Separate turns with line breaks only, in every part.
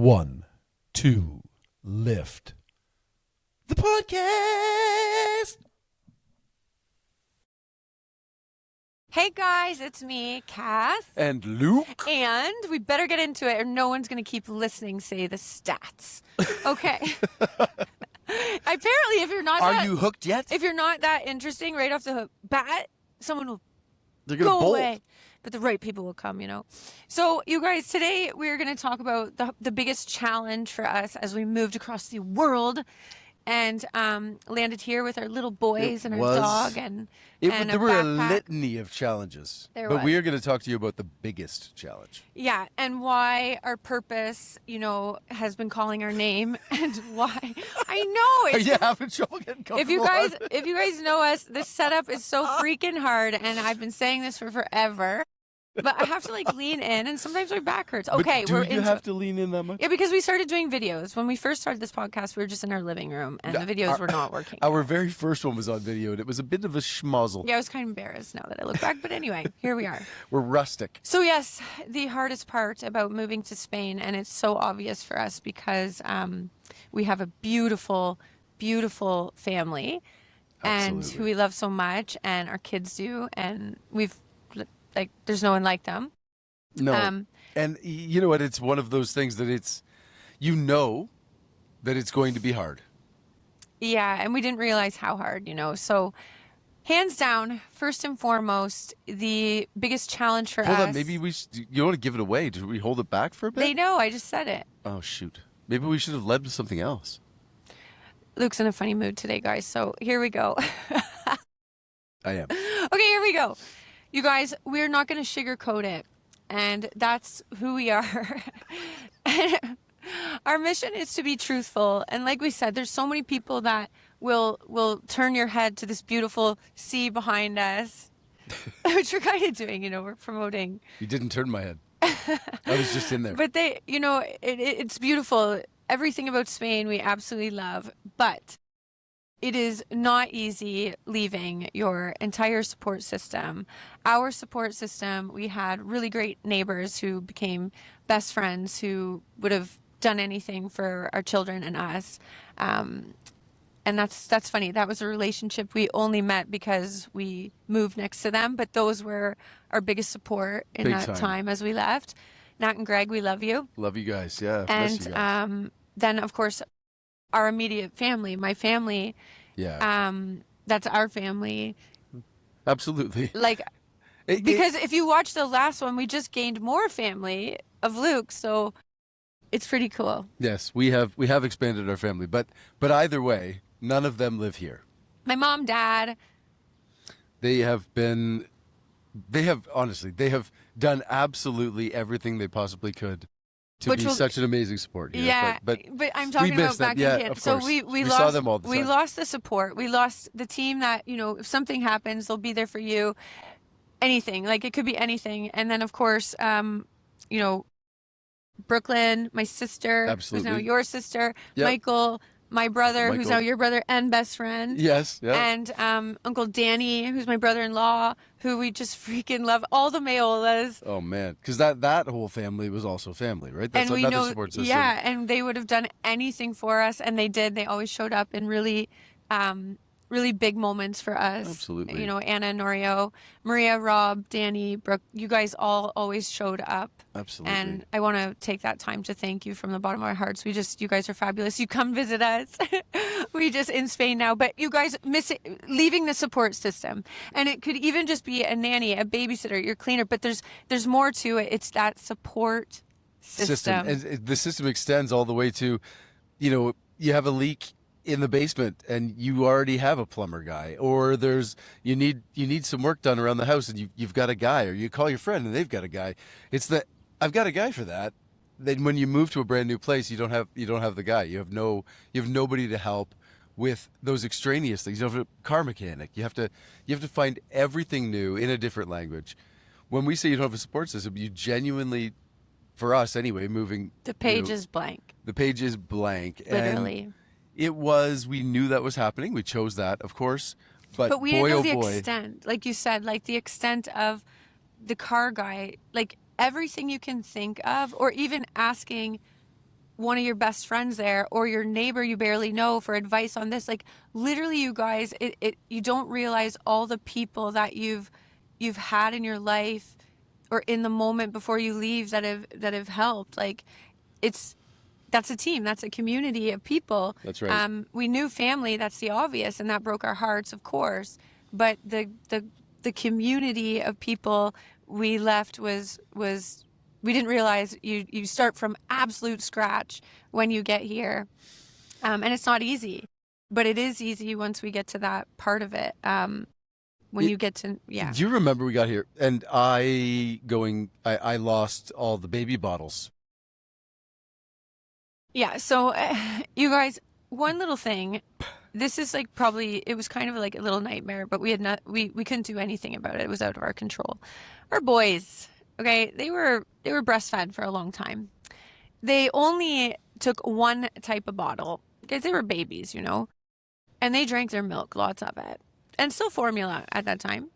1, 2, lift. The podcast.
Hey guys, it's me, Kath.
And Luke.
And we better get into it or no one's going to keep listening say the stats. Okay. Apparently, if you're not
you hooked yet?
If you're not that interesting right off the bat, someone will
They're gonna
go
bolt.
away. But the right people will come, you know. So, you guys, today we're going to talk about the biggest challenge for us as we moved across the world and landed here with our little boys and our dog and
there were a
backpack.
litany of challenges.
There
but
was.
we are going to talk to you about the biggest challenge.
Yeah, and why our purpose, has been calling our name, and why I know
Are
it's.
you having trouble getting comfortable?
If you guys know us, this setup is so freaking hard, and I've been saying this for forever. But I have to lean in, and sometimes my back hurts. Okay,
but do you have to lean in that much?
Yeah, because we started doing videos. When we first started this podcast, we were just in our living room, and the videos were not working.
Our very first one was on video, and it was a bit of a schmozzle.
Yeah, I was kind of embarrassed now that I look back. But anyway, here we are.
We're rustic.
So yes, the hardest part about moving to Spain, and it's so obvious for us because we have a beautiful, beautiful family, and who we love so much, and our kids do, and there's no one like them.
No. And you know what? It's one of those things that that it's going to be hard.
Yeah, and we didn't realize how hard, So hands down, first and foremost, the biggest challenge for us.
Hold on, maybe you want to give it away. Did we hold it back for a bit?
They know, I just said it.
Oh, shoot. Maybe we should have led with something else.
Luke's in a funny mood today, guys, so here we go.
I am.
Okay, here we go. You guys, we're not going to sugarcoat it, and that's who we are. Our mission is to be truthful, and like we said, there's so many people that will turn your head to this beautiful sea behind us, which we're kind of doing, we're promoting.
You didn't turn my head. I was just in there.
But it's beautiful. Everything about Spain we absolutely love, but it is not easy leaving your entire support system. Our support system, we had really great neighbors who became best friends who would have done anything for our children and us. And that's funny. That was a relationship we only met because we moved next to them. But those were our biggest support in
Big
that time as we left. Nat and Greg, we love you.
Love you guys. Yeah.
And
bless you guys.
then, of course, our immediate family, my family.
Yeah.
That's our family.
Absolutely.
Because if you watch the last one, we just gained more family of Luke, so it's pretty cool.
Yes, we have expanded our family, but either way, none of them live here.
My mom, dad.
They have done absolutely everything they possibly could to be such an amazing support here.
Yeah, but I'm talking about back in Canada. So we lost,
saw them all the time.
We lost the support. We lost the team that, if something happens, they'll be there for you. Anything. It could be anything. And then, of course, Brooklyn, my sister, who's now your sister,
yep.
Michael, my brother, who's now your brother and best friend.
Yes, yeah.
And Uncle Danny, who's my brother-in-law, who we just freaking love. All the Mayolas.
Oh, man. Because that whole family was also family, right? That's
and
another support system.
Yeah, and they would have done anything for us, and they did. They always showed up in really big moments for us.
Absolutely.
Anna and Norio, Maria, Rob, Danny, Brooke, you guys all always showed up.
Absolutely.
And I want to take that time to thank you from the bottom of our hearts. You guys are fabulous. You come visit us. We just in Spain now, but you guys leaving the support system. And it could even just be a nanny, a babysitter, your cleaner, but there's more to it. It's that support system.
And the system extends all the way to, you have a leak in the basement and you already have a plumber guy, or you need some work done around the house and you've got a guy, or you call your friend and they've got a guy. It's that I've got a guy for that. Then when you move to a brand new place, you don't have the guy. You have nobody to help with those extraneous things. You have a car mechanic. You have to find everything new in a different language. When we say you don't have a support system, you genuinely, for us anyway, moving.
The page is blank.
The page is blank.
Literally.
And we knew that was happening. We chose that, of course. But
we didn't know the extent. Like you said, the extent of the car guy, everything you can think of, or even asking, one of your best friends there or your neighbor you barely know for advice on this. Like literally, you guys, you don't realize all the people that you've had in your life or in the moment before you leave that have helped. Like that's a team, that's a community of people.
That's right.
We knew family, that's the obvious, and that broke our hearts, of course. But the community of people we left was we didn't realize you start from absolute scratch when you get here. And it's not easy, but it is easy once we get to that part of it. When you get to, yeah.
Do you remember we got here and I lost all the baby bottles?
Yeah, so you guys, one little thing, this is like probably, it was kind of like a little nightmare, but we couldn't do anything about it. It was out of our control. Our boys, okay, they were breastfed for a long time. They only took one type of bottle because they were babies, and they drank their milk, lots of it, and still formula at that time.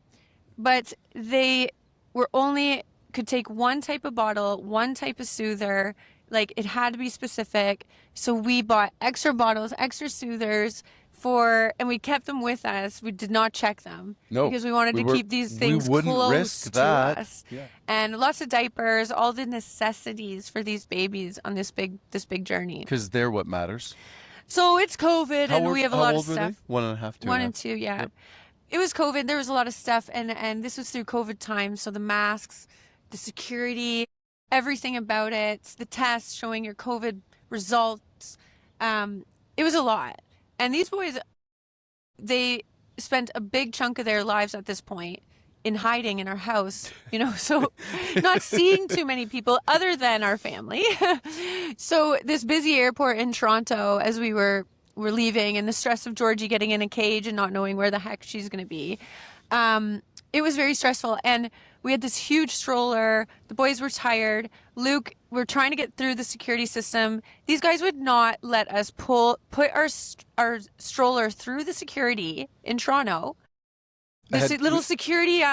But they could take one type of bottle, one type of soother. Like it had to be specific. So we bought extra bottles, extra soothers and we kept them with us. We did not check them because we wanted to keep these things close to us.
Yeah.
And lots of diapers, all the necessities for these babies on this big journey.
Because they're what matters.
So it's COVID and we have a lot of stuff.
How old were they? 1.5, 2.
1 and 2, yeah.
Yep.
It was COVID. There was a lot of stuff, and this was through COVID time. So the masks, the security, everything about it, the tests showing your COVID results. It was a lot. And these boys, they spent a big chunk of their lives at this point in hiding in our house, so not seeing too many people other than our family. So this busy airport in Toronto as we were leaving, and the stress of Georgie getting in a cage and not knowing where the heck she's going to be. It was very stressful, and we had this huge stroller. The boys were tired. Luke, we're trying to get through the security system. These guys would not let us put our stroller through the security in Toronto. Little security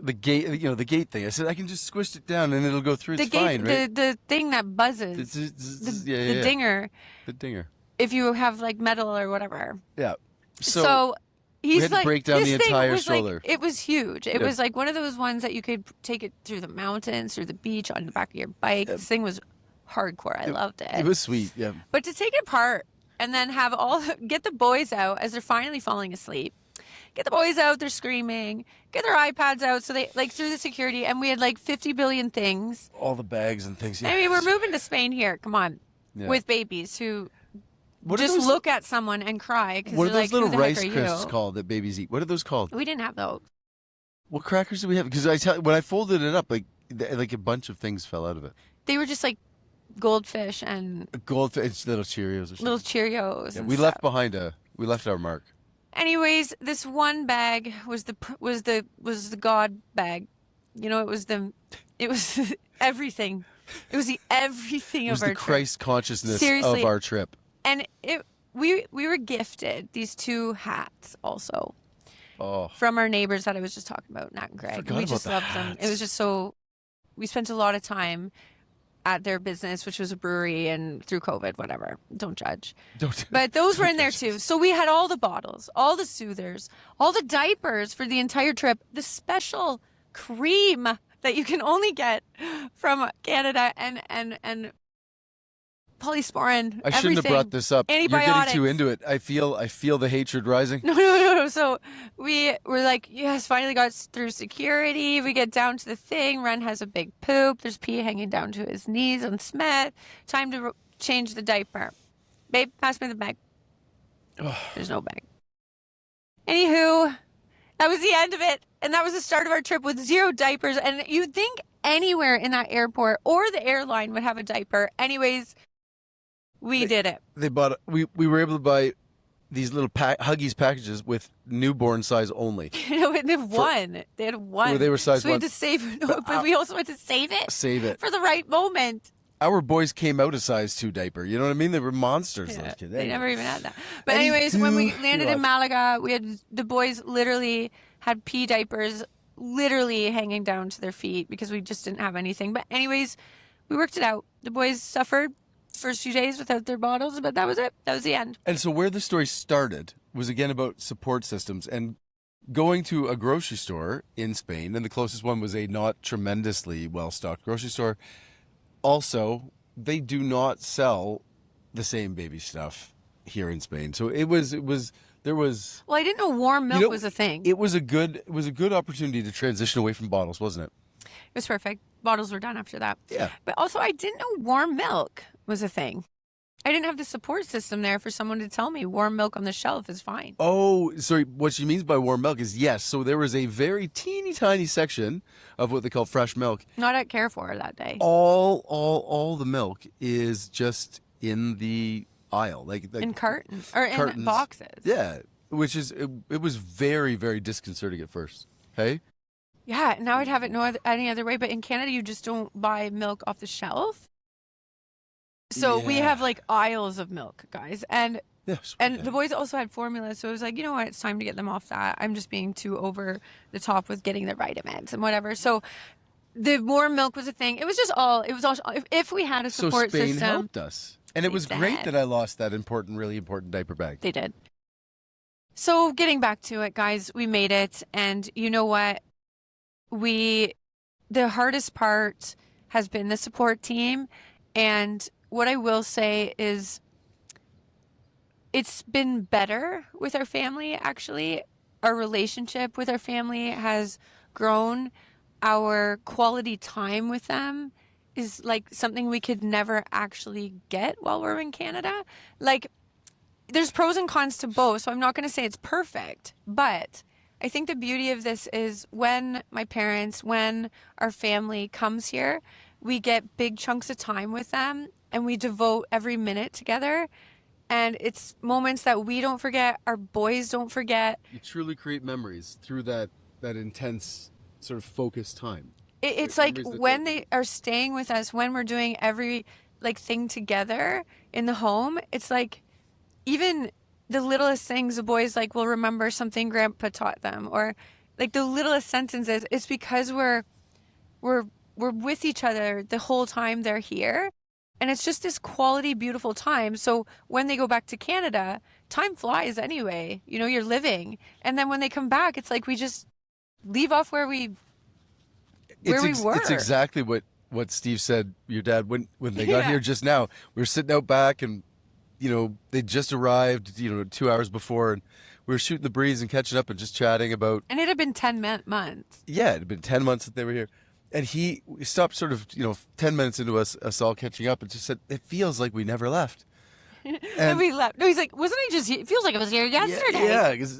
the gate, the gate thing. I said I can just squish it down and it'll go through. It's fine, right?
The thing that buzzes. The dinger.
The dinger.
If you have like metal or whatever.
Yeah.
So he's
we had to break down the entire stroller.
It was huge. It was like one of those ones that you could take it through the mountains, through the beach, on the back of your bike. This thing was hardcore. I loved it.
It was sweet, yeah.
But to take it apart and then get the boys out as they're finally falling asleep. Get the boys out, they're screaming. Get their iPads out so they through the security, and we had 50 billion things.
All the bags and things. Yeah.
I mean, we're moving to Spain here. Come on, with babies who just look at someone and cry because
what
they're
are those
like,
little
"Who the heck
rice
are
crisps
you?"
called that babies eat? What are those called?
We didn't have those.
What crackers do we have? Because when I folded it up, like a bunch of things fell out of it.
They were just like goldfish and
goldfish, little Cheerios or something.
Little Cheerios.
Yeah,
and
we
stuff.
We left our mark.
Anyways, this one bag was the God bag. It was everything. It was the everything
It was
of our
the Christ consciousness
Seriously.
of our trip.
And we were gifted these 2 hats also from our neighbors that I was just talking about, Nat and Greg. And we just loved them. It was just so. We spent a lot of time at their business, which was a brewery, and through COVID, whatever. Don't judge. But those were in there too. So we had all the bottles, all the soothers, all the diapers for the entire trip, the special cream that you can only get from Canada, and polysporin.
I shouldn't have brought this up.
Antibiotics.
You're getting too into it. I feel the hatred rising.
No. So we were like, yes, finally got through security. We get down to the thing. Ren has a big poop. There's pee hanging down to his knees on Smith. Time to change the diaper. Babe, pass me the bag. There's no bag. Anywho, that was the end of it. And that was the start of our trip with 0 diapers. And you'd think anywhere in that airport or the airline would have a diaper. Anyways, we did it.
We were able to buy these little Huggies packages with newborn size only.
They had one. They had one.
Well, they were size 1.
So we had to save it. But we also had to save it.
Save it.
For the right moment.
Our boys came out a size 2 diaper. You know what I mean? They were monsters,
Yeah,
those kids.
they never even had that. But anyways, when we landed in Malaga, the boys literally had pee diapers literally hanging down to their feet because we just didn't have anything. But anyways, we worked it out. The boys suffered first few days without their bottles, but that was it. That was the end.
And so where the story started was again about support systems and going to a grocery store in Spain, and the closest one was a not tremendously well-stocked grocery store. Also, they do not sell the same baby stuff here in Spain. So there was
Well, I didn't know warm milk
you know,
was a thing.
it was a good opportunity to transition away from bottles, wasn't it?
It was perfect. Bottles were done after that.
Yeah.
But also, I didn't know warm milk was a thing. I didn't have the support system there for someone to tell me warm milk on the shelf is fine.
Oh, sorry. What she means by warm milk is yes. So there was a very teeny tiny section of what they call fresh milk.
Not at Carrefour that day.
All the milk is just in the aisle, like
In cartons or in
cartons.
boxes.
Yeah, which is it was very very disconcerting at first. Hey.
Yeah, now I'd have it any other way. But in Canada, you just don't buy milk off the shelf. So we
Yeah.
have like aisles of milk, guys. And
Yes.
the boys also had formula. So it was like, you know what? It's time to get them off that. I'm just being too over the top with getting their vitamins and whatever. So the warm milk was a thing. It was all, if we had a
So
support
Spain
system.
helped us, and it was great
did.
that I lost that really important diaper bag.
They did. So getting back to it, guys, we made it. And you know what? The hardest part has been the support team. And what I will say is it's been better with our family, actually. Our relationship with our family has grown. Our quality time with them is like something we could never actually get while we're in Canada. Like, there's pros and cons to both, so I'm not going to say it's perfect, but I think the beauty of this is when our family comes here, we get big chunks of time with them and we devote every minute together. And it's moments that we don't forget, our boys don't forget.
You truly create memories through that intense sort of focused time.
It's like when they are staying with us, when we're doing every like thing together in the home, it's like even the littlest things the boys like will remember something grandpa taught them, or like the littlest sentences. It's because we're with each other the whole time they're here. And it's just this quality, beautiful time. So when they go back to Canada, time flies anyway. You know, you're living. And then when they come back, it's like we just leave off where we were.
It's exactly what Steve said, your dad, when they got here just now. We were sitting out back and, they just arrived, 2 hours before, and we were shooting the breeze and catching up and just chatting about.
And it had been 10 months.
Yeah, it had been 10 months that they were here. And we stopped sort of, 10 minutes into us all catching up and just said, it feels like we never left.
And we left. No, he's like, wasn't I just here? It feels like I was here yesterday.
Yeah, because,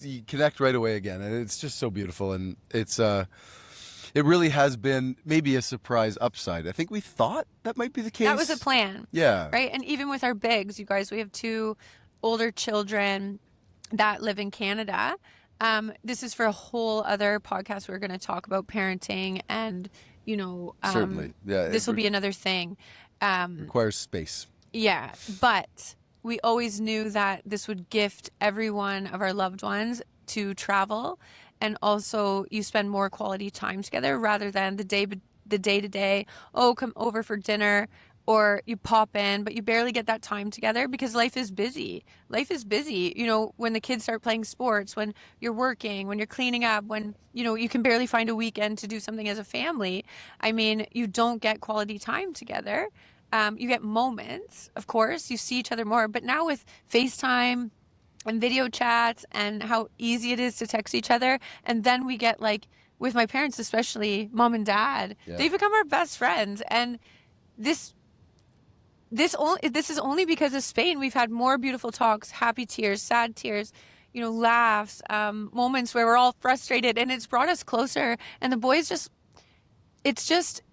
you connect right away again. And it's just so beautiful. And it really has been maybe a surprise upside. I think we thought that might be the case.
That was a plan.
Yeah.
Right? And even with our bigs, you guys, we have 2 older children that live in Canada. This is for a whole other podcast. We're going to talk about parenting and,
certainly. Yeah.
This will be another thing.
Requires space.
Yeah. But we always knew that this would gift every one of our loved ones to travel. And also you spend more quality time together rather than the day to day, come over for dinner, or you pop in, but you barely get that time together because life is busy. Life is busy. When the kids start playing sports, when you're working, when you're cleaning up, when, you can barely find a weekend to do something as a family. I mean, you don't get quality time together. You get moments, of course, you see each other more, but now with FaceTime and video chats and how easy it is to text each other. And then we get like, with my parents, especially mom and dad, they become our best friends. And this is only because of Spain. We've had more beautiful talks, happy tears, sad tears, laughs, moments where we're all frustrated, and it's brought us closer. And the boys it's just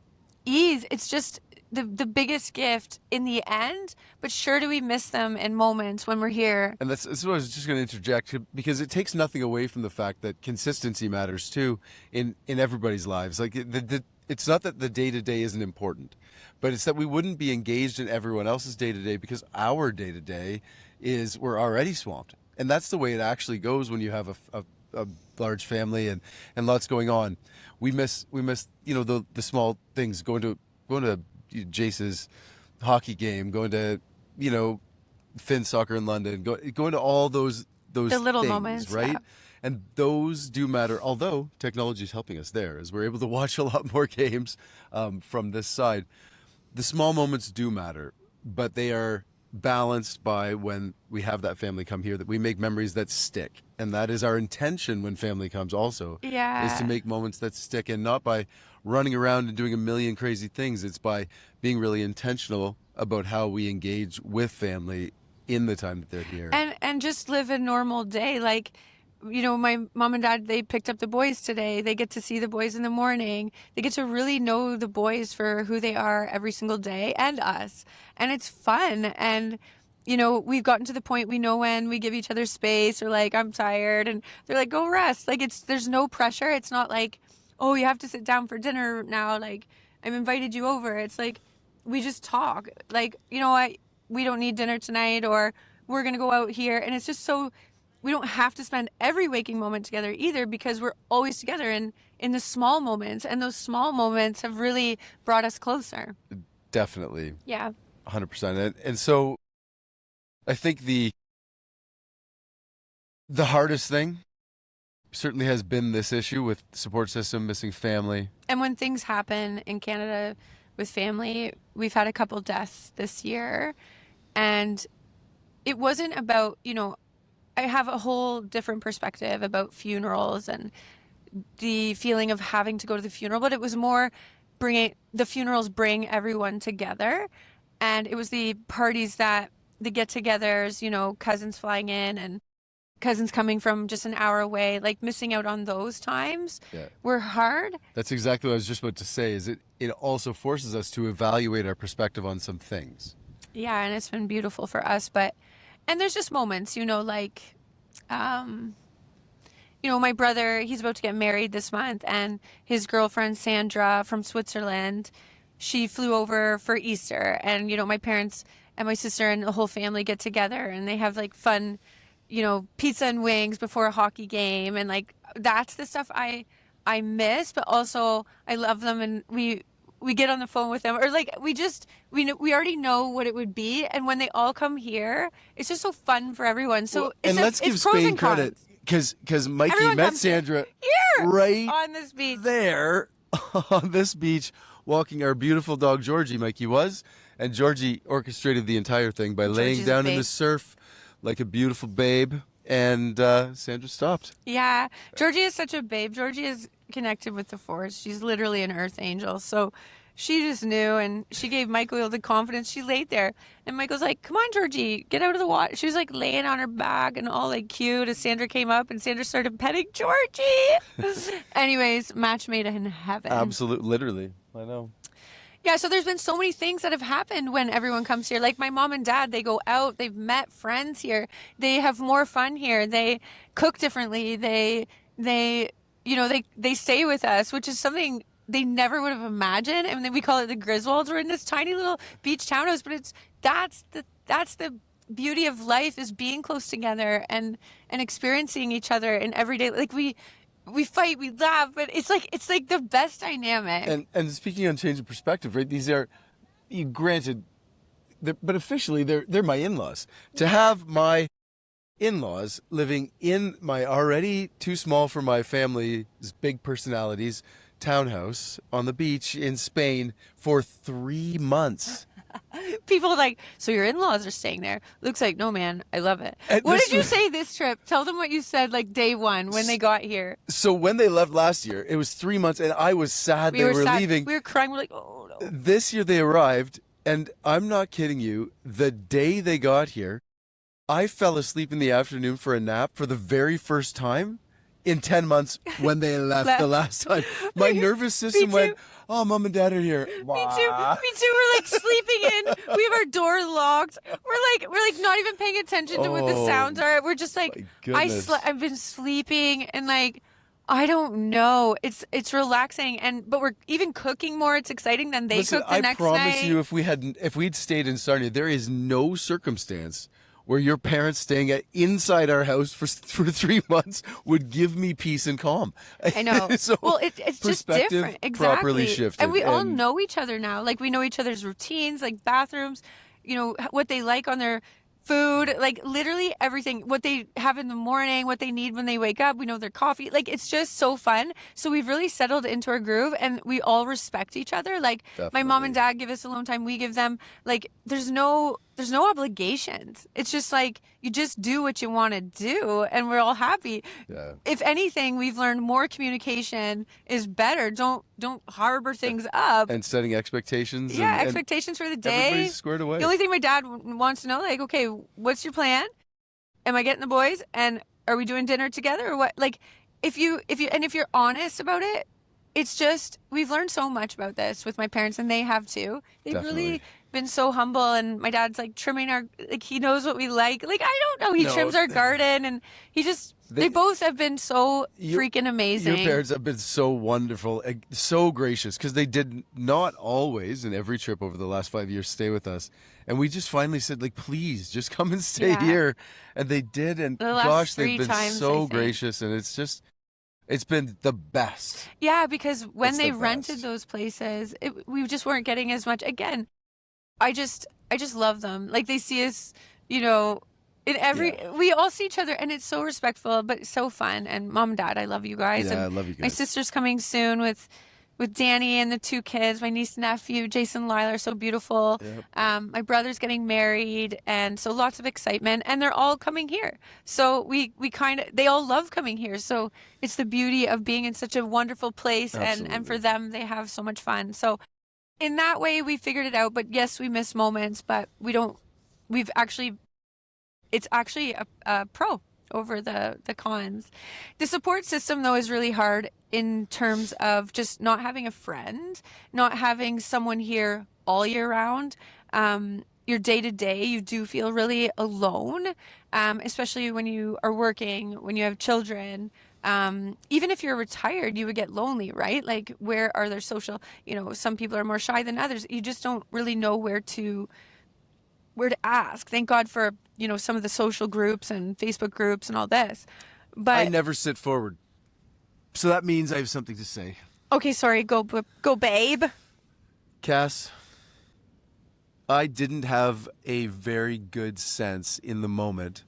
ease. It's just the biggest gift in the end, but sure do we miss them in moments when we're here.
And that's what I was just going to interject, because it takes nothing away from the fact that consistency matters too in everybody's lives. Like it's not that the day-to-day isn't important, but it's that we wouldn't be engaged in everyone else's day-to-day because our day-to-day we're already swamped. And that's the way it actually goes when you have a large family and lots going on. We miss the small things, going to Jace's hockey game, going to, you know, Finn soccer in London, going to all those
The little
things,
moments,
right?
yeah.
And those do matter. Although technology is helping us there, as we're able to watch a lot more games from this side. The small moments do matter, but they are balanced by when we have that family come here, that we make memories that stick. And that is our intention when family comes also, is to
Yeah.
make moments that stick, and not by running around and doing a million crazy things. It's by being really intentional about how we engage with family in the time that they're here.
And just live a normal day. Like, my mom and dad, they picked up the boys today. They get to see the boys in the morning. They get to really know the boys for who they are every single day, and us. And it's fun. And we've gotten to the point, we know when we give each other space, or like, I'm tired, and they're like, go rest. Like, there's no pressure. It's not like, oh, you have to sit down for dinner now. Like, I've invited you over. It's like, we just talk. Like, what? We don't need dinner tonight, or we're going to go out here. And it's just so, we don't have to spend every waking moment together either, because we're always together in the small moments. And those small moments have really brought us closer.
Definitely.
Yeah.
100%. And so I think the hardest thing certainly has been this issue with support system, missing family.
And when things happen in Canada with family, we've had a couple deaths this year. And it wasn't about, I have a whole different perspective about funerals and the feeling of having to go to the funeral, but it was more the funerals bring everyone together. And it was the parties, the get-togethers, cousins flying in and cousins coming from just an hour away, like missing out on those times were hard.
That's exactly what I was just about to say, is it also forces us to evaluate our perspective on some things.
Yeah, and it's been beautiful for us. And there's just moments, like, my brother, he's about to get married this month, and his girlfriend, Sandra, from Switzerland, she flew over for Easter. And, my parents and my sister and the whole family get together, and they have like fun, pizza and wings before a hockey game. And like, that's the stuff I miss, but also I love them. And we get on the phone with them, or like, we already know what it would be. And when they all come here, it's just so fun for everyone. So
Well, and let's give
pros
Spain
and cons.
credit, because Mikey
Everyone
met
comes
Sandra
here
right
on this beach.
there on this beach, walking our beautiful dog Georgie. Mikey was, and Georgie orchestrated the entire thing by laying
Georgie's a
down in
babe.
the surf like a beautiful babe, and Sandra stopped.
Yeah, Georgie is such a babe. Georgie is connected with the force. She's literally an earth angel. So she just knew, and she gave Michael the confidence. She laid there, and Michael's like, come on, Georgie, get out of the water. She was like laying on her back and all like cute as Sandra came up, and Sandra started petting Georgie. Anyways, match made in heaven.
Absolutely, literally. I know.
Yeah, so there's been so many things that have happened when everyone comes here. Like my mom and dad, they go out, they've met friends here. They have more fun here. They cook differently. They stay with us, which is something they never would have imagined. And then we call it the Griswolds. We're in this tiny little beach townhouse, but that's the beauty of life, is being close together and experiencing each other in everyday. Like we fight, we laugh, but it's like the best dynamic.
And speaking on change of perspective, right? These are, granted, but officially they're my in-laws. To have my in-laws living in my already too small for my family's big personalities townhouse on the beach in Spain for 3 months.
People are like, so your in-laws are staying there. Luke's like, no, man, I love it.
And
What
this
did you
was-
say this trip? Tell them what you said like day one when they got here.
So when they left last year, it was 3 months, and I was sad they were
sad.
leaving.
We were crying. We're like, oh no.
This year they arrived, and I'm not kidding you, the day they got here, I fell asleep in the afternoon for a nap for the very first time in 10 months when they left the last time. My nervous system went, oh, mom and dad are here.
Me too. We're like sleeping in. We have our door locked. We're like not even paying attention to what the
Oh,
sounds are. We're just like,
my goodness.
I've been sleeping, and like, I don't know. It's relaxing, but we're even cooking more. It's exciting than they
Listen,
cook the
I
next
promise
night.
you, if we'd stayed in Sarnia, there is no circumstance where your parents staying inside our house for 3 months would give me peace and calm.
I know.
So
Well, it's just
perspective
different.
properly
Exactly. And
shifted.
we all
And
know each other now. Like we know each other's routines, like bathrooms, what they like on their food, like literally everything, what they have in the morning, what they need when they wake up. We know their coffee. Like it's just so fun. So we've really settled into our groove and we all respect each other. Like my mom and
definitely.
dad give us alone time, we give them. Like there's no obligations. It's just like you just do what you want to do and we're all happy.
Yeah.
If anything, we've learned more communication is better. Don't harbor things up.
And setting expectations,
Yeah,
and
expectations for the
everybody's
day.
squared
The
away.
only thing my dad wants to know, like, okay, what's your plan? Am I getting the boys? And are we doing dinner together or what? Like, if you're honest about it, it's just we've learned so much about this with my parents, and they have too. They've
Definitely.
really been so humble, and my dad's like trimming our like he knows what we like. Like I don't know, he
No,
trims our garden, and he just they
they,
both have been so
your
freaking
your
amazing.
parents have been so wonderful, so gracious, because they did not always in every trip over the last 5 years stay with us, and we just finally said like, please, just come and stay
Yeah,
here, and they did, and
the last
gosh, they've
three
been
times I
so
think.
gracious, and it's been the best.
Yeah, because when
It's the
they rented
best.
those places, we just weren't getting as much. Again, I just love them. Like they see us, you know, in every
Yeah,
we all see each other and it's so respectful but so fun. And mom and dad, I love you guys.
yeah,
And
I love you
my
guys.
sister's coming soon with Danny and the two kids, my niece and nephew, Jason and Lila are so beautiful.
Yep.
My brother's getting married, and so lots of excitement, and they're all coming here. So we kind of they all love coming here. So it's the beauty of being in such a wonderful place, and for
Absolutely.
them they have so much fun. So in that way we figured it out. But yes, we miss moments, but we don't. We've actually it's actually a pro over the cons. The support system though is really hard in terms of just not having a friend, not having someone here all year round. Your day to day, you do feel really alone, especially when you are working, when you have children. Even if you're retired, you would get lonely, right? Like, where are there social? Some people are more shy than others. You just don't really know where to ask. Thank God for, some of the social groups and Facebook groups and all this.
I
But
never sit forward, so that means I have something to say.
okay, sorry, go babe.
Cass, I didn't have a very good sense in the moment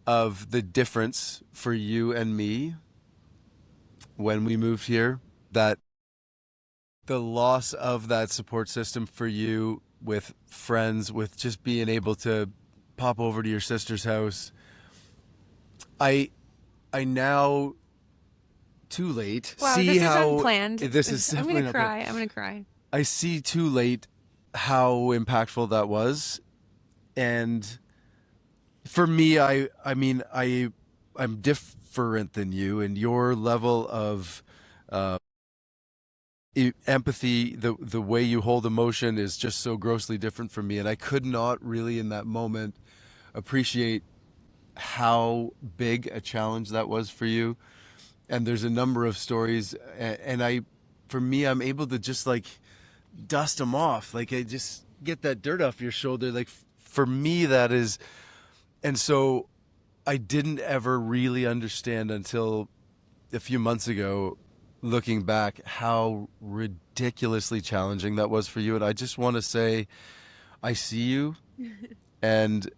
of the difference for you and me when we moved here. That the loss of that support system for you with friends, with just being able to pop over to your sister's house. I I now, too late,
Wow,
see
this is
how
unplanned.
this is
I'm gonna
definitely not planned.
cry. I'm gonna cry.
I see too late how impactful that was, and for me, I mean, I'm different than you, and your level of uh, empathy, the way you hold emotion is just so grossly different from me, and I could not really in that moment appreciate how big a challenge that was for you. And there's a number of stories, and for me, I'm able to just like dust them off, like I just get that dirt off your shoulder. Like for me, that is, and so I didn't ever really understand until a few months ago, looking back, how ridiculously challenging that was for you. And I just want to say, I see you, and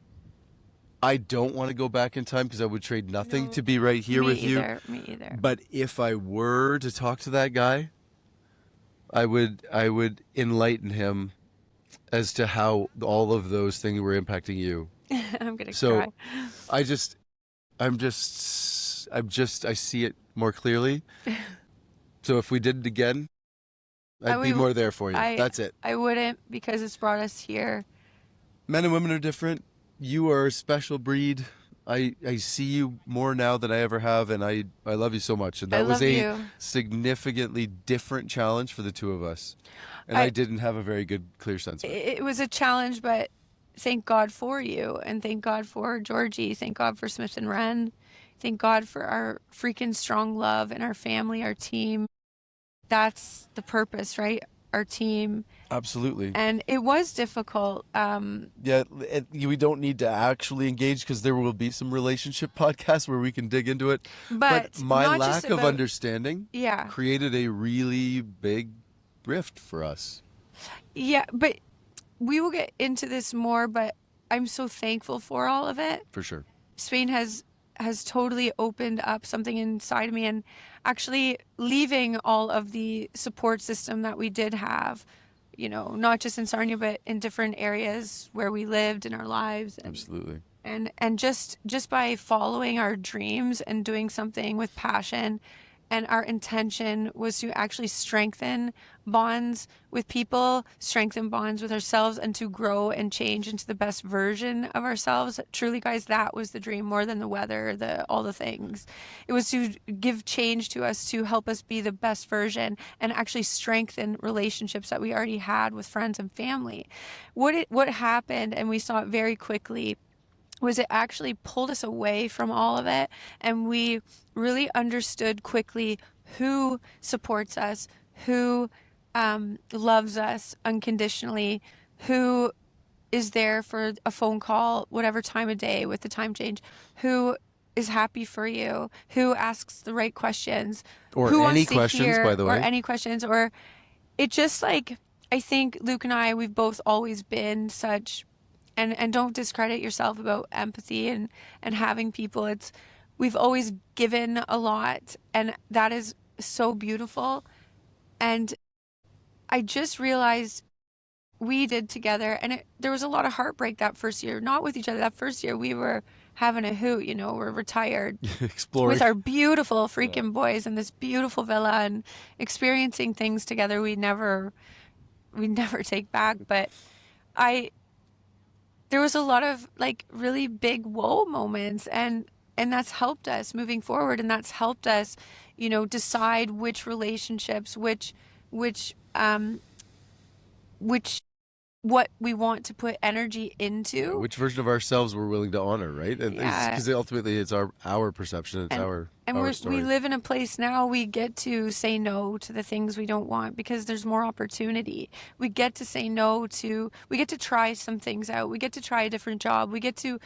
I don't want to go back in time because I would trade nothing to
No,
be right here
me
with you.
either. Me either.
But if I were to talk to that guy, I would enlighten him as to how all of those things were impacting you.
I'm gonna
So
cry.
I just I see it more clearly. So if we did it again,
I
I'd be
would.
more there for you.
I.
That's it.
I wouldn't because it's brought us here.
Men and women are different. You are a special breed. I see you more now than I ever have, and I love you so much. And
I
that was
love
a
you.
significantly different challenge for the two of us. And I
I.
didn't have a very good, clear sense of it.
It was a challenge, but thank God for you, and thank God for Georgie. Thank God for Smith and Wren. Thank God for our freaking strong love and our family, our team. That's the purpose, right? our team.
Absolutely.
And it was difficult.
Yeah, we don't need to actually engage because there will be some relationship podcasts where we can dig into it. But
But
my
not just
lack of
about,
understanding
yeah,
created a really big rift for us,
yeah, but we will get into this more, but I'm so thankful for all of it.
for sure.
Spain has totally opened up something inside of me, and actually leaving all of the support system that we did have, not just in Sarnia but in different areas where we lived in our lives,
Absolutely.
and just by following our dreams and doing something with passion, and our intention was to actually strengthen bonds with people, strengthen bonds with ourselves, and to grow and change into the best version of ourselves. Truly, guys, that was the dream more than the weather, the all the things. It was to give change to us, to help us be the best version and actually strengthen relationships that we already had with friends and family. What happened, and we saw it very quickly, was it actually pulled us away from all of it, and we really understood quickly who supports us, who loves us unconditionally, who is there for a phone call whatever time of day with the time change, who is happy for you, who asks the right questions,
Or
who
any
wants to
questions, by
hear,
the
or
way.
any questions, or it just like, I think Luke and I, we've both always been such, and don't discredit yourself about empathy and having people. It's, we've always given a lot, and that is so beautiful. And I just realized we did together, and there was a lot of heartbreak that first year, not with each other. That first year we were having a hoot, we're retired
Exploring.
with our beautiful
Yeah.
freaking boys in this beautiful villa and experiencing things together we never take back. But I there was a lot of like really big whoa moments, and that's helped us moving forward, and that's helped us, decide which relationships, which which what we want to put energy
Yeah,
into.
which version of ourselves we're willing to honor, right? And
Yeah.
because ultimately it's our perception, it's
and and
our
we
story.
live in a place now, we get to say no to the things we don't want because there's more opportunity. We get to say no to, we get to try some things out, we get to try a different job, we get to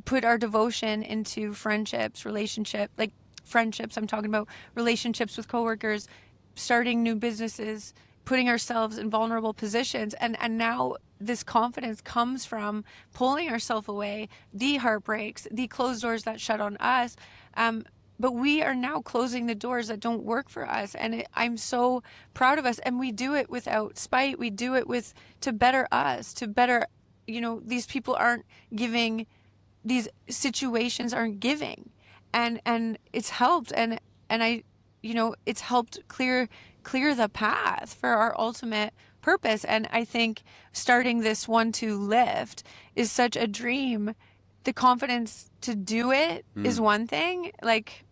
put our devotion into friendships, like friendships, I'm talking about relationships with coworkers, starting new businesses, putting ourselves in vulnerable positions, and now this confidence comes from pulling ourselves away, the heartbreaks, the closed doors that shut on us. But we are now closing the doors that don't work for us, and I'm so proud of us. And we do it without spite. We do it with, to better us, to better, these people aren't giving, these situations aren't giving, and it's helped, and I, it's helped clear the path for our ultimate purpose. And I think starting this 1-2 lift is such a dream. The confidence to do it is
Mm.
one thing. Like,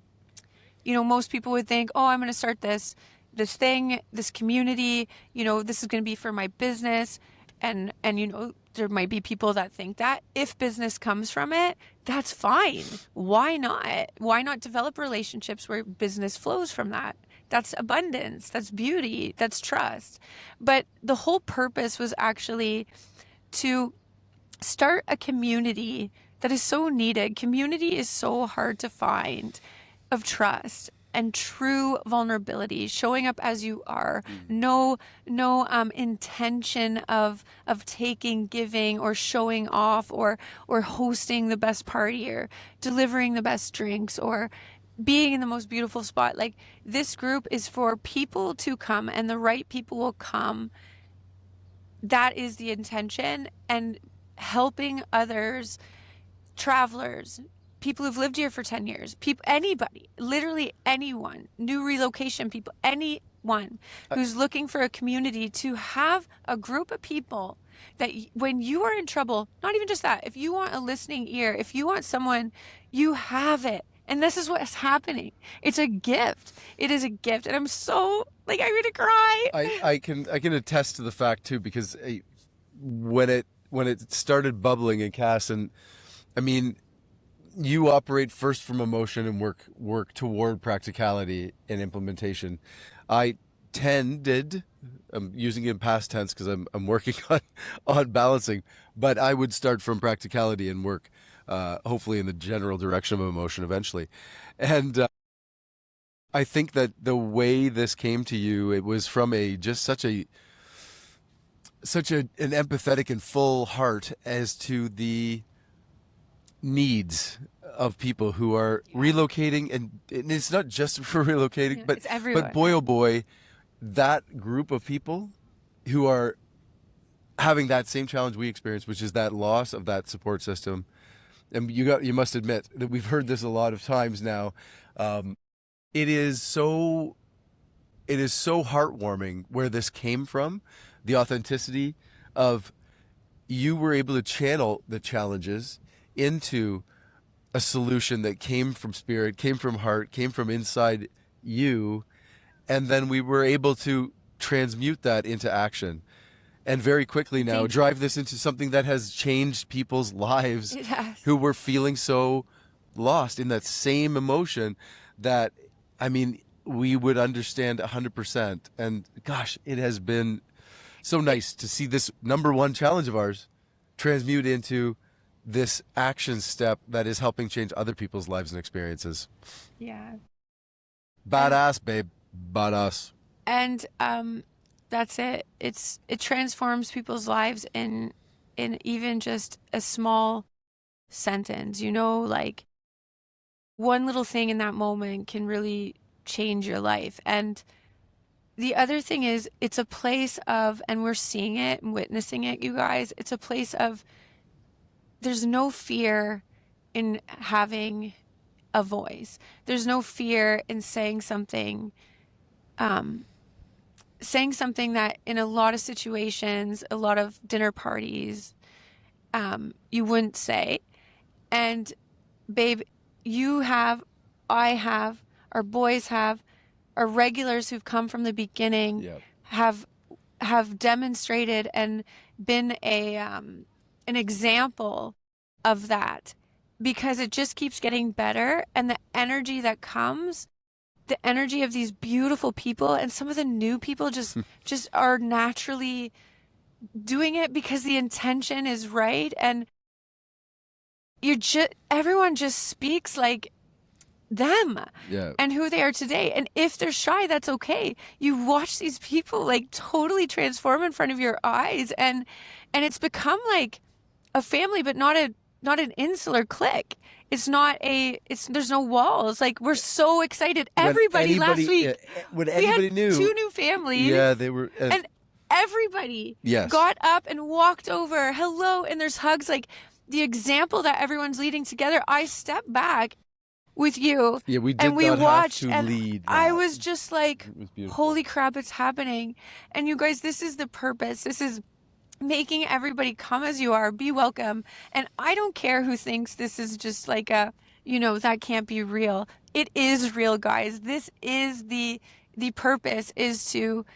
most people would think, oh, I'm going to start this thing, this community, this is going to be for my business. And there might be people that think that if business comes from it, that's fine. Why not? Why not develop relationships where business flows from that? That's abundance, that's beauty, that's trust. But the whole purpose was actually to start a community that is so needed. Community is so hard to find, of trust and true vulnerability, showing up as you are.
Mm.
No intention of taking, giving, or showing off, or hosting the best party, or delivering the best drinks, or being in the most beautiful spot. Like, this group is for people to come, and the right people will come. That is the intention. And helping others, travelers, people who've lived here for 10 years, people, anybody, literally anyone, new relocation people, anyone
I,
who's looking for a community, to have a group of people that when you are in trouble, not even just that, if you want a listening ear, if you want someone, you have it. And this is what's happening. It's a gift. It is a gift. And I'm so, like, I'm gonna cry.
I can attest to the fact too, because when it started bubbling in Cass, and I mean, you operate first from emotion and work toward practicality and implementation. I tended, I'm using it in past tense because I'm working on balancing, but I would start from practicality and work, hopefully in the general direction of emotion eventually. And I think that the way this came to you, it was from a just such an empathetic and full heart as to the needs of people who are relocating, and it's not just for relocating,
Yeah,
but
it's everywhere.
boy oh boy, that group of people who are having that same challenge we experienced, which is that loss of that support system. And you must admit that we've heard this a lot of times now. Um, it is so it is so heartwarming where this came from, the authenticity of you were able to channel the challenges into a solution that came from spirit, came from heart, came from inside you, and then we were able to transmute that into action. And very quickly now
Thank you.
drive this into something that has changed people's lives
It has.
who were feeling so lost in that same emotion that, I mean, we would understand 100%. And gosh, it has been so nice to see this number one challenge of ours transmute into this action step that is helping change other people's lives and experiences.
Yeah.
Badass, babe. Badass.
And that's it. It transforms people's lives in even just a small sentence. You know, like one little thing in that moment can really change your life. And the other thing is it's a place of, and we're seeing it and witnessing it, you guys, it's a place of there's no fear in having a voice. There's no fear in saying something that in a lot of situations, a lot of dinner parties, you wouldn't say. And babe, you have, I have, our boys have, our regulars who've come from the beginning
Yep.
have demonstrated and been an example of that, because it just keeps getting better, and the energy that comes, the energy of these beautiful people, and some of the new people just are naturally doing it because the intention is right, and everyone just speaks like them
Yeah.
and who they are today. And if they're shy, that's okay. You watch these people like totally transform in front of your eyes, and it's become like a family, but not an insular clique. It's not there's no walls. Like, we're so excited. Everybody last week,
when
we
anybody
had
knew,
2 new families.
yeah, they were,
And everybody
yes,
got up and walked over. Hello, and there's hugs. Like, the example that everyone's leading together. I stepped back with you,
yeah, we did
and we
not
watched,
have to
and
lead.
I
That.
was just like,
It was beautiful.
holy crap, it's happening. And you guys, this is the purpose. This is making everybody come as you are, be welcome. And I don't care who thinks this is just like that can't be real. It is real, guys. This is the purpose is to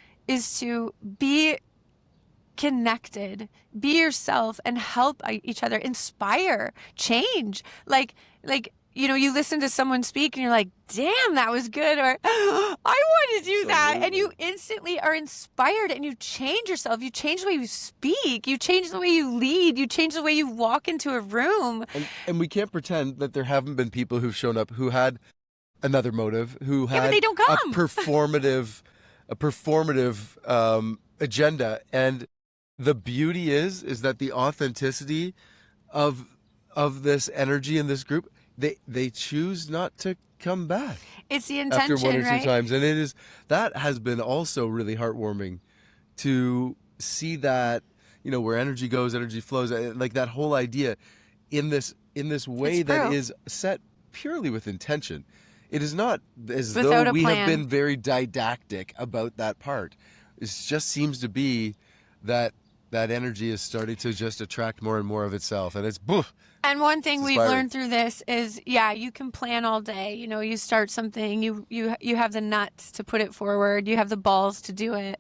be connected, be yourself, and help each other, inspire, change. Like you listen to someone speak and you're like, damn, that was good, or I want to do that. And you instantly are inspired, and you change yourself. You change the way you speak. You change the way you lead. You change the way you walk into a room.
And we can't pretend that there haven't been people who've shown up who had another motive, who
Yeah, but
had
they don't
a
come.
performative agenda. And the beauty is that the authenticity of this energy in this group, they choose not to come back
It's the
after
intention,
one or two
right?
times. And that has been also really heartwarming to see that, where energy goes, energy flows, like that whole idea in this way
It's
that
true.
is set purely with intention. It is not as
Without
though
a
we have
plan.
been very didactic about that part. It just seems to be that energy is starting to just attract more and more of itself, and it's boof.
And one thing
It's
we've
inspiring.
learned through this is, yeah, you can plan all day. You start something, you have the nuts to put it forward, you have the balls to do it.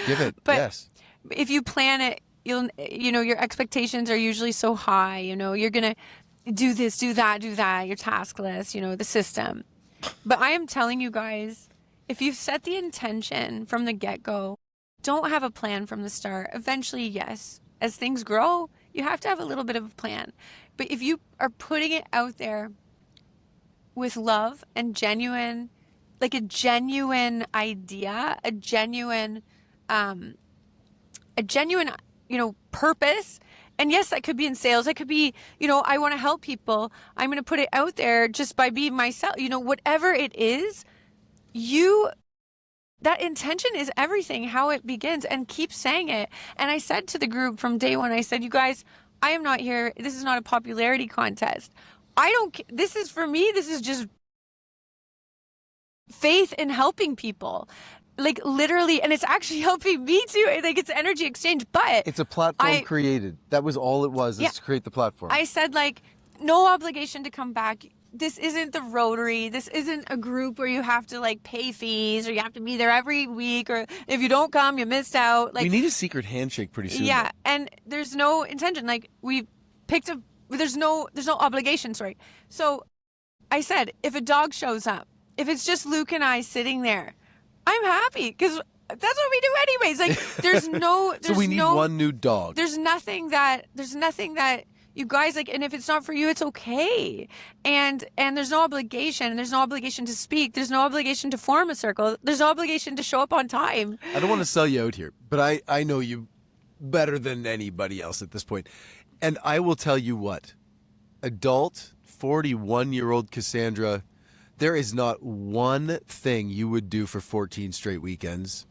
Give it,
But
yes.
if you plan it, your expectations are usually so high. You're gonna do this, do that, your task list, the system. But I am telling you guys, if you've set the intention from the get-go, don't have a plan from the start. Eventually, yes, as things grow, you have to have a little bit of a plan. But if you are putting it out there with love and genuine, like a genuine idea, um, a genuine, purpose. And yes, that could be in sales. That could be, I want to help people. I'm going to put it out there just by being myself. Whatever it is, that intention is everything, how it begins, and keep saying it. And I said to the group from day one, I said, you guys, I am not here. This is not a popularity contest. This is for me, this is just faith in helping people. Like literally, and it's actually helping me too. Like it's energy exchange, but
It's a platform created. That was all it was, is to create the platform.
I said, like, no obligation to come back. This isn't the Rotary. This isn't a group where you have to like pay fees or you have to be there every week, or if you don't come, you missed out. Like,
we need a secret handshake pretty soon.
yeah, and there's no intention. Like we picked there's no obligation, sorry. So I said, if a dog shows up, if it's just Luke and I sitting there, I'm happy, because that's what we do anyways. Like
So we need one new dog.
There's nothing that you guys like, and if it's not for you, it's okay. And there's no obligation. There's no obligation to speak. There's no obligation to form a circle. There's no obligation to show up on time.
I don't want to sell you out here, but I know you better than anybody else at this point. And I will tell you what, adult 41-year-old Cassandra, there is not one thing you would do for 14 straight weekends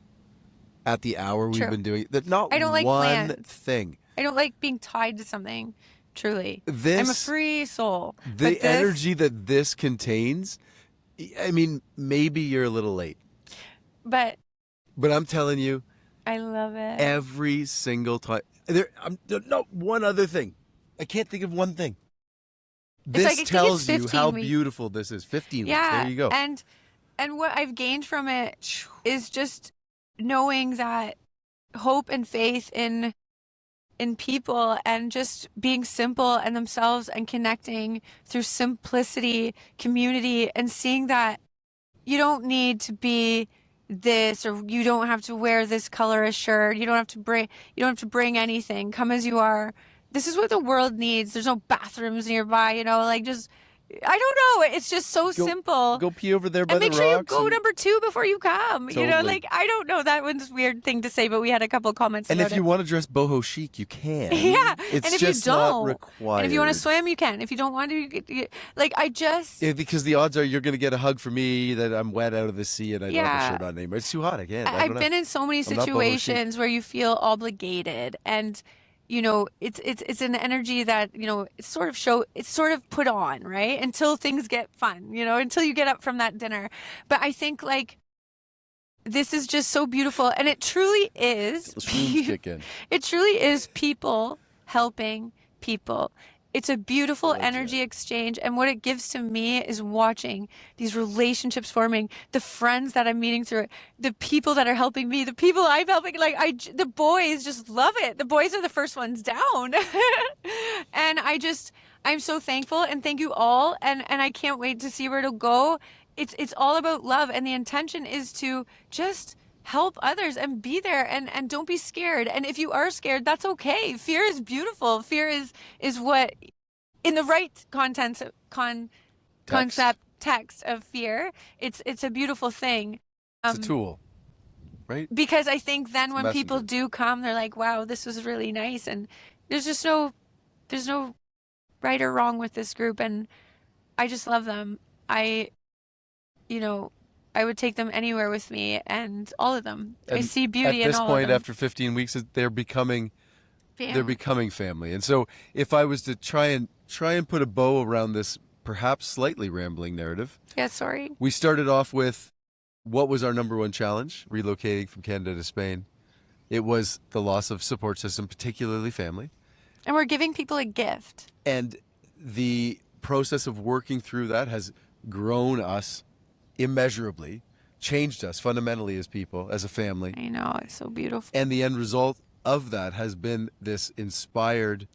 at the hour we've been doing it. Not
I don't like
one
plans.
thing.
I don't like being tied to something. Truly,
I'm
a free soul.
The energy that this contains, I mean, maybe you're a little late.
But
I'm telling you,
I love it.
Every single time. Not one other thing. I can't think of one thing. This tells you how beautiful this is. 15 weeks. There you go.
And what I've gained from it is just knowing that hope and faith in people, and just being simple and themselves and connecting through simplicity, community, and seeing that you don't need to be this, or you don't have to wear this color of shirt. You don't have to bring anything. Come as you are. This is what the world needs. There's no bathrooms nearby, like just, I don't know. It's just so simple.
Go pee over there by the rocks.
And make sure you go number 2 before you come.
Totally.
I don't know. That one's a weird thing to say, but we had a couple comments about it.
And if you want to dress boho chic, you can.
Yeah.
It's
and if
just
you don't,
not required.
And if you want to swim, you can. If you don't want to,
because the odds are you're going to get a hug from me that I'm wet out of the sea and I don't have a shirt on anymore. It's too hot. I can't.
I've been in so many situations where you feel obligated, and it's an energy that, it's sort of put on, right? Until things get fun, until you get up from that dinner. But I think like this is just so beautiful, and it truly is. It truly is people helping people. It's a beautiful energy exchange, and what it gives to me is watching these relationships forming, the friends that I'm meeting through it, the people that are helping me, the people I'm helping. The boys just love it. The boys are the first ones down, and I'm so thankful, and thank you all, and I can't wait to see where it'll go. It's all about love, and the intention is to just help others and be there, and don't be scared. And if you are scared, that's okay. Fear is beautiful. Fear is what, in the right concept text of fear, it's a beautiful thing.
It's a tool, right?
Because I think then when people do come, they're like, wow, this was really nice. And there's no right or wrong with this group, and I just love them. I would take them anywhere with me, and all of them. I see beauty in all of them. At this point,
after 15 weeks, they're becoming family. And so, if I was to try and put a bow around this perhaps slightly rambling narrative.
Yeah, sorry.
We started off with what was our number one challenge, relocating from Canada to Spain. It was the loss of support system, particularly family.
And we're giving people a gift.
And the process of working through that has grown us immeasurably, changed us fundamentally as people, as a family.
I know, it's so beautiful.
And the end result of that has been this inspired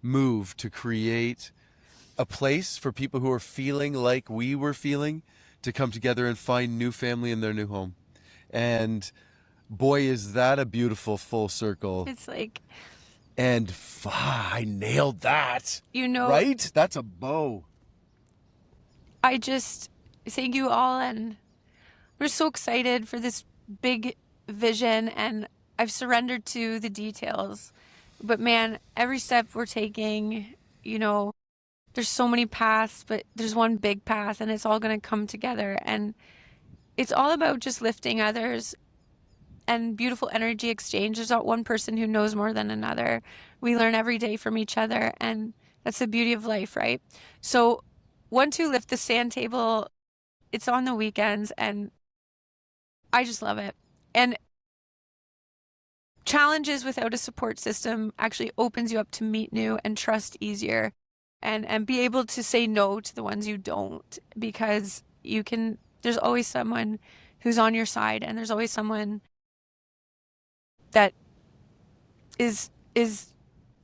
move to create a place for people who are feeling like we were feeling, to come together and find new family in their new home. And boy, is that a beautiful full circle.
It's like,
And I nailed that.
you know,
Right? That's a bow.
I just thank you all, and we're so excited for this big vision, and I've surrendered to the details. But man, every step we're taking, you know, there's so many paths, but there's one big path, and it's all going to come together. And it's all about just lifting others and beautiful energy exchange. There's not one person who knows more than another. We learn every day from each other, and that's the beauty of life, right? So 1-2 lift the sand table. It's on the weekends, and I just love it. And challenges without a support system actually opens you up to meet new and trust easier, and be able to say no to the ones you don't, because there's always someone who's on your side, and there's always someone that is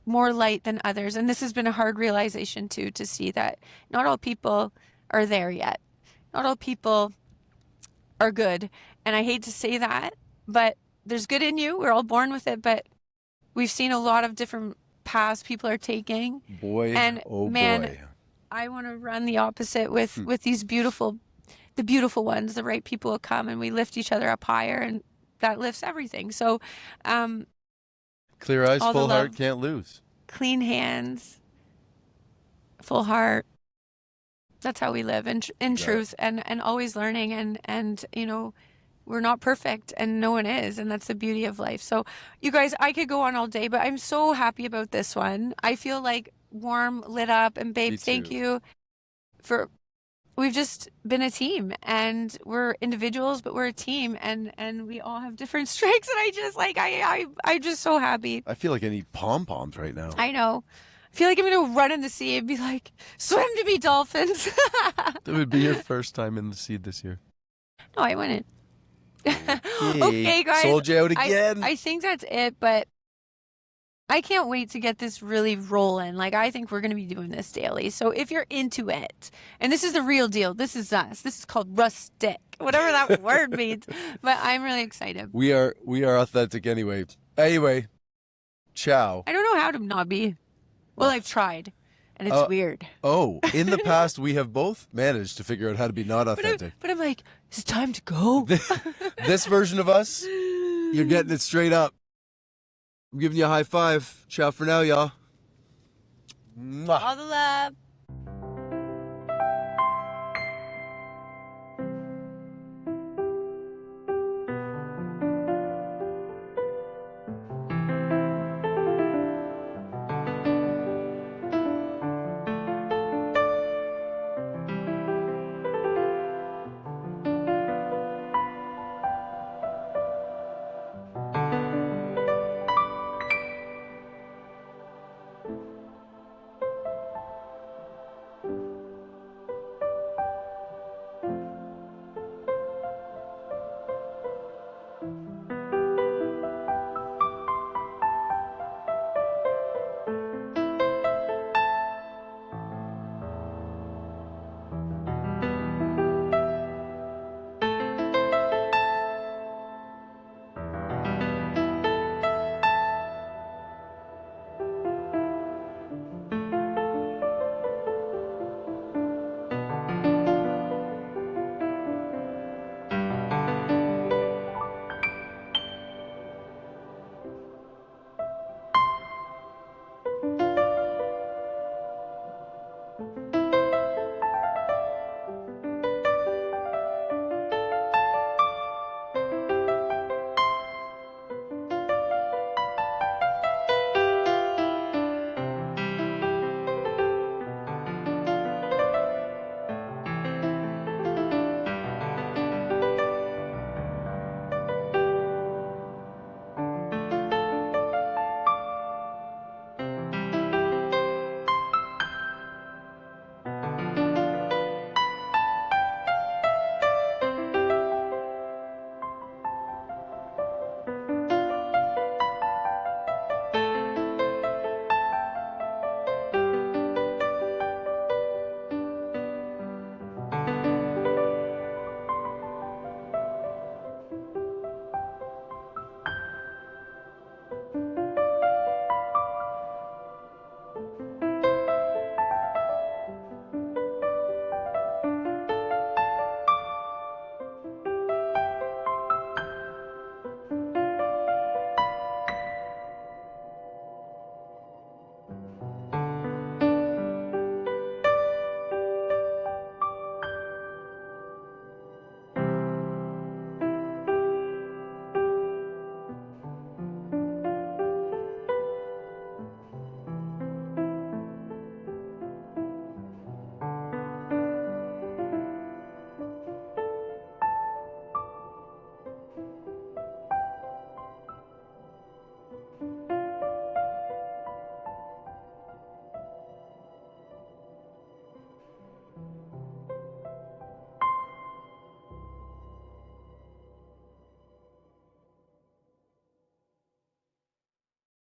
more light than others. And this has been a hard realization too, to see that not all people are there yet. Not all people are good. And I hate to say that, but there's good in you. We're all born with it, but we've seen a lot of different paths people are taking.
Boy,
and
oh
man,
boy.
I want to run the opposite with these the beautiful ones. The right people will come, and we lift each other up higher, and that lifts everything. So,
Clear eyes,
all the
full heart,
love.
can't lose.
Clean hands, full heart. That's how we live in truth, and always learning, and you know, we're not perfect, and no one is, and that's the beauty of life. So you guys, I could go on all day, but I'm so happy about this one. I feel like warm, lit up, and babe,
Me
thank
too.
you for we've just been a team, and we're individuals, but we're a team, and we all have different strengths, and I just like I'm just so happy.
I feel like I need pom-poms right now.
I know. I feel like I'm gonna run in the sea and be like, swim to me, dolphins.
That would be your first time in the sea this year.
No, I wouldn't.
Okay,
Okay, guys.
sold you out again.
I think that's it, but I can't wait to get this really rolling. Like, I think we're going to be doing this daily. So if you're into it, and this is the real deal, this is us. This is called rustic, whatever that word means. But I'm really excited.
We are authentic anyway. Anyway, ciao.
I don't know how to not be. Well, I've tried, and it's weird.
Oh, in the past, we have both managed to figure out how to be not authentic.
But I'm like, is it time to go?
This version of us, you're getting it straight up. I'm giving you a high five. Ciao for now, y'all. Mwah.
All the love.